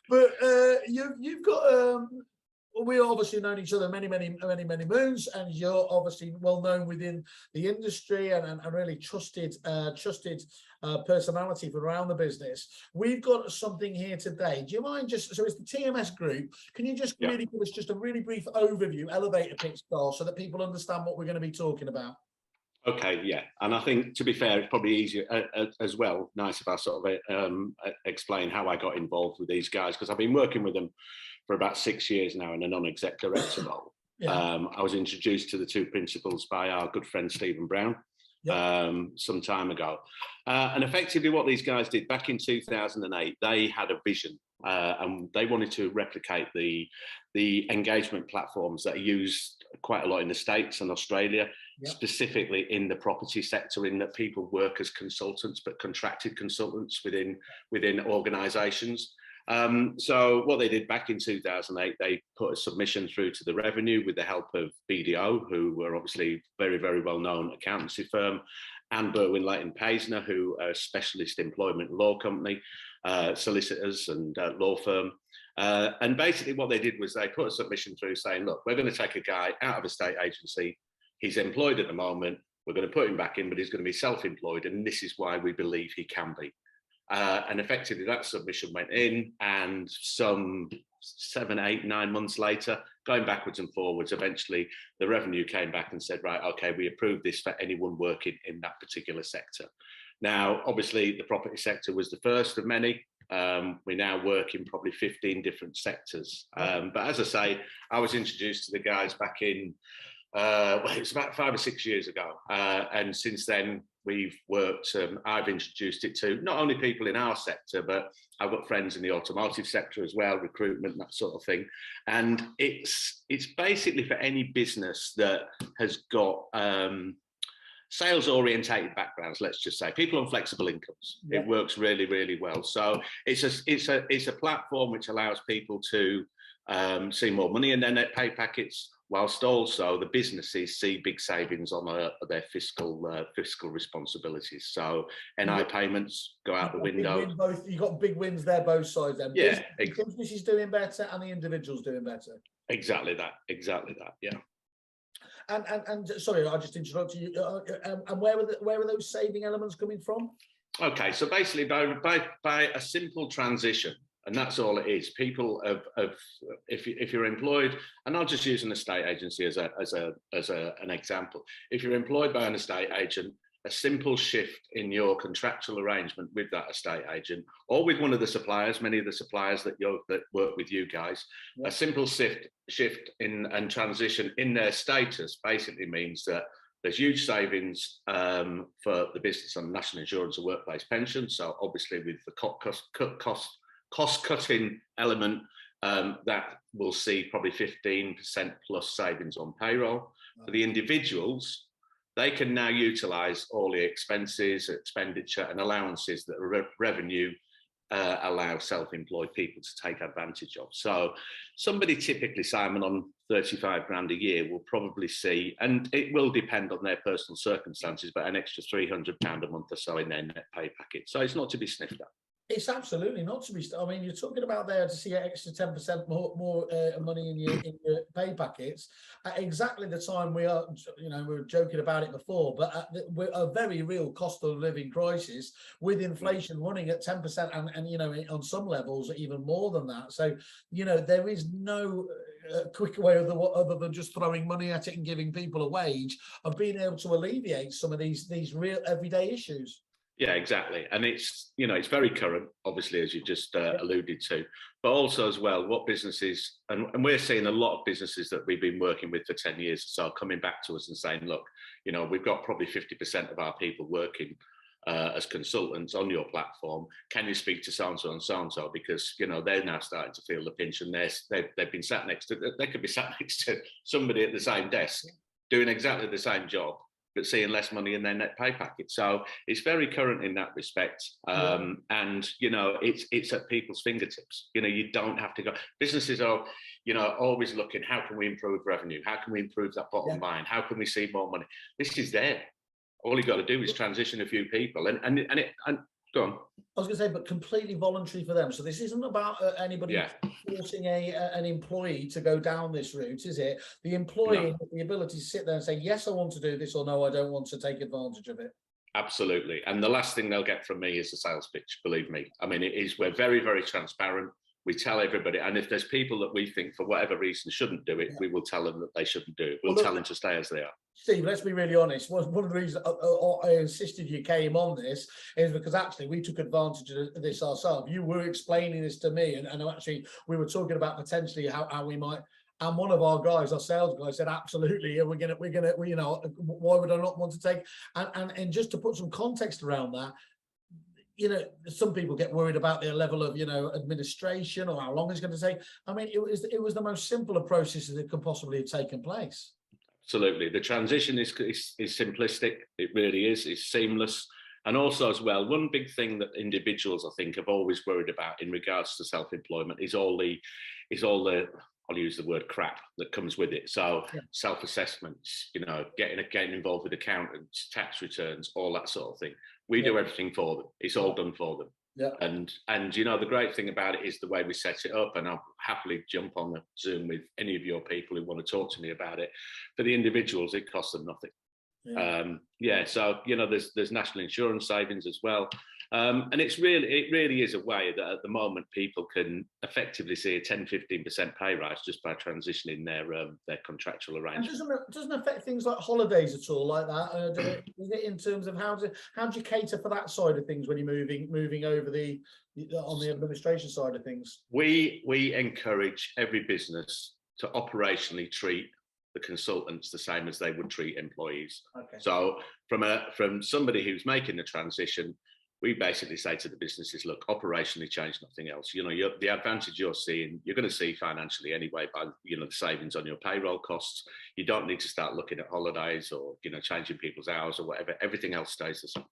But you've got we obviously known each other many moons, and you're obviously well known within the industry and really trusted personality from around the business. We've got something here today. Do you mind just, so it's the TMS group, can you just really give us just a really brief overview, elevator pitch style, so that people understand what we're going to be talking about? Okay, yeah, and I think, to be fair, it's probably easier as well, nice if I sort of explain how I got involved with these guys, because I've been working with them for about 6 years now in a non-exec director role. I was introduced to the two principals by our good friend Stephen Brown some time ago. And effectively what these guys did back in 2008, they had a vision and they wanted to replicate the engagement platforms that are used quite a lot in the States and Australia, specifically in the property sector, in that people work as consultants, but contracted consultants within organisations. So what they did back in 2008, they put a submission through to the Revenue with the help of BDO, who were obviously very well-known accountancy firm, and Berwin Leighton Paisner, who are a specialist employment law company, solicitors and law firm. And basically what they did was they put a submission through saying, look, we're going to take a guy out of a state agency. He's employed at the moment. We're going to put him back in, but he's going to be self-employed. And this is why we believe he can be. And effectively that submission went in, and some 7, 8, 9 months later, going backwards and forwards, eventually the Revenue came back and said, right, okay, we approve this for anyone working in that particular sector. Now, obviously the property sector was the first of many. We now work in probably 15 different sectors. But as I say, I was introduced to the guys back in, well, it's about 5 or 6 years ago. And since then, we've worked, I've introduced it to not only people in our sector, but I've got friends in the automotive sector as well, recruitment, that sort of thing. And it's basically for any business that has got sales orientated backgrounds, let's just say, people on flexible incomes. It works really well. So it's a platform which allows people to see more money in their net pay packets, whilst also the businesses see big savings on their fiscal responsibilities. So NI payments go out the window. You've got big wins there, both sides. Then. Yeah, the business is doing better and the individual's doing better. Exactly that. Yeah. And sorry, I just interrupted you. And where are those saving elements coming from? Okay, so basically by a simple transition. And that's all it is. People if you're employed, and I'll just use an estate agency as an example. If you're employed by an estate agent, a simple shift in your contractual arrangement with that estate agent, or with one of the suppliers, many of the suppliers that work with you guys, a simple shift in and transition in their status basically means that there's huge savings for the business on national insurance and workplace pension. So obviously with the cost-cutting element, that will see probably 15% plus savings on payroll. For the individuals, they can now utilise all the expenses, expenditure and allowances that Revenue allow self-employed people to take advantage of. So somebody typically, Simon, on 35 grand a year will probably see, and it will depend on their personal circumstances, but an extra £300 a month or so in their net pay packet. So it's not to be sniffed at. It's absolutely not to be. I mean, you're talking about there to see an extra 10% more money in your pay packets at exactly the time we are. We were joking about it before, but at a very real cost of living crisis with inflation running at 10%, and on some levels even more than that. So there is no quick way other than just throwing money at it and giving people a wage of being able to alleviate some of these real everyday issues. Yeah, exactly. And it's very current, obviously, as you just alluded to, but also as well, what businesses, and we're seeing a lot of businesses that we've been working with for 10 years or so coming back to us and saying, look, we've got probably 50% of our people working as consultants on your platform. Can you speak to so-and-so and so-and-so? Because, they're now starting to feel the pinch, and they've been sat next to, they could be sat next to somebody at the same desk doing exactly the same job, but seeing less money in their net pay packet. So it's very current in that respect. And, it's at people's fingertips. You don't have to go. Businesses are, always looking, how can we improve revenue? How can we improve that bottom line? How can we see more money? This is there. All you got to do is transition a few people. And Go on. I was going to say, but completely voluntary for them. So this isn't about anybody Yeah. forcing an employee to go down this route, is it? The employee No. has the ability to sit there and say, yes, I want to do this, or no, I don't want to take advantage of it. Absolutely. And the last thing they'll get from me is a sales pitch, believe me. I mean, we're very, very transparent. We tell everybody, and if there's people that we think for whatever reason shouldn't do it, we will tell them that they shouldn't do it. We'll tell them to stay as they are. Steve, let's be really honest. One of the reasons I insisted you came on this is because actually we took advantage of this ourselves. You were explaining this to me, and actually we were talking about potentially how we might. And one of our guys, our sales guy, said, "Absolutely, we're gonna, you know, why would I not want to take?" And just to put some context around that, you know, some people get worried about their level of, you know, administration or how long it's going to take. I mean, it was the most simple of processes that could possibly have taken place. Absolutely. The transition is simplistic. It really is. It's seamless. And also as well, one big thing that individuals, I think, have always worried about in regards to self-employment is all the, I'll use the word crap that comes with it. So self-assessments, you know, getting involved with accountants, tax returns, all that sort of thing. We do everything for them. It's all done for them. Yeah. And you know, the great thing about it is the way we set it up, and I'll happily jump on the Zoom with any of your people who want to talk to me about it. For the individuals, it costs them nothing. So you know, there's national insurance savings as well, and it really is a way that at the moment people can effectively see a 10-15% pay rise just by transitioning their contractual arrangements. And doesn't affect things like holidays at all, like that. Is it in terms of how do you cater for that side of things when you're moving over on the administration side of things? We encourage every business to operationally treat the consultants the same as they would treat employees. Okay. So from somebody who's making the transition, we basically say to the businesses, look, operationally change nothing else. You know, the advantage you're seeing, you're going to see financially anyway by, you know, the savings on your payroll costs. You don't need to start looking at holidays or, you know, changing people's hours or whatever. Everything else stays the same.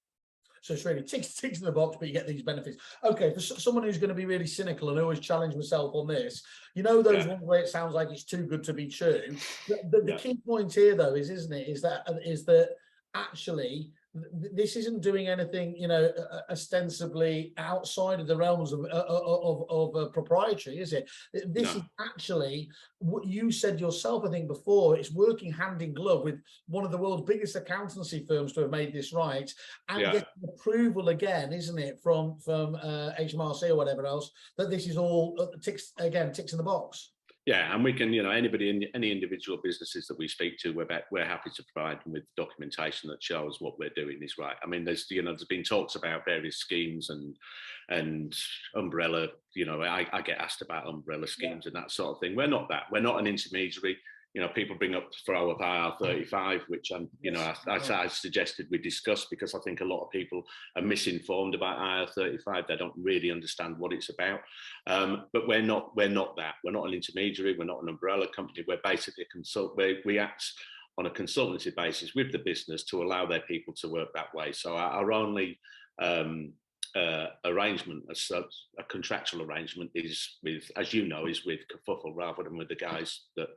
So it's really ticks in the box, but you get these benefits. Okay, for someone who's going to be really cynical, and I always challenge myself on this, you know, those ones where it sounds like it's too good to be true. The key point here, though, is that actually this isn't doing anything, you know, ostensibly outside of the realms of proprietary, is it? This is actually what you said yourself, I think, before. It's working hand in glove with one of the world's biggest accountancy firms to have made this right, and getting approval again, isn't it, from HMRC or whatever else, that this is all ticks in the box. Yeah, and we can, you know, any individual businesses that we speak to, we're happy to provide them with documentation that shows what we're doing is right. I mean, there's been talks about various schemes and umbrella. You know, I get asked about umbrella schemes and that sort of thing. We're not that. We're not an intermediary. You know, people throw up IR35, which I suggested we discuss, because I think a lot of people are misinformed about IR35. They don't really understand what it's about. But we're not that. We're not an intermediary. We're not an umbrella company. We're basically we act on a consultancy basis with the business to allow their people to work that way. So our only arrangement, as such, a contractual arrangement, is with, as you know, is with Kerfuffle rather than with the guys that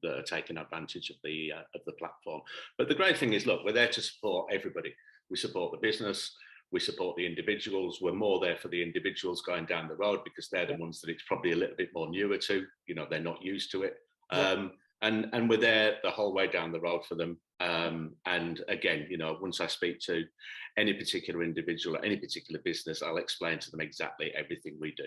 are taking advantage of the platform. But the great thing is, look, we're there to support everybody. We support the business, we support the individuals. We're more there for the individuals going down the road, because they're the ones that it's probably a little bit more newer to. You know, they're not used to it. And we're there the whole way down the road for them. And again, you know, once I speak to any particular individual or any particular business, I'll explain to them exactly everything we do.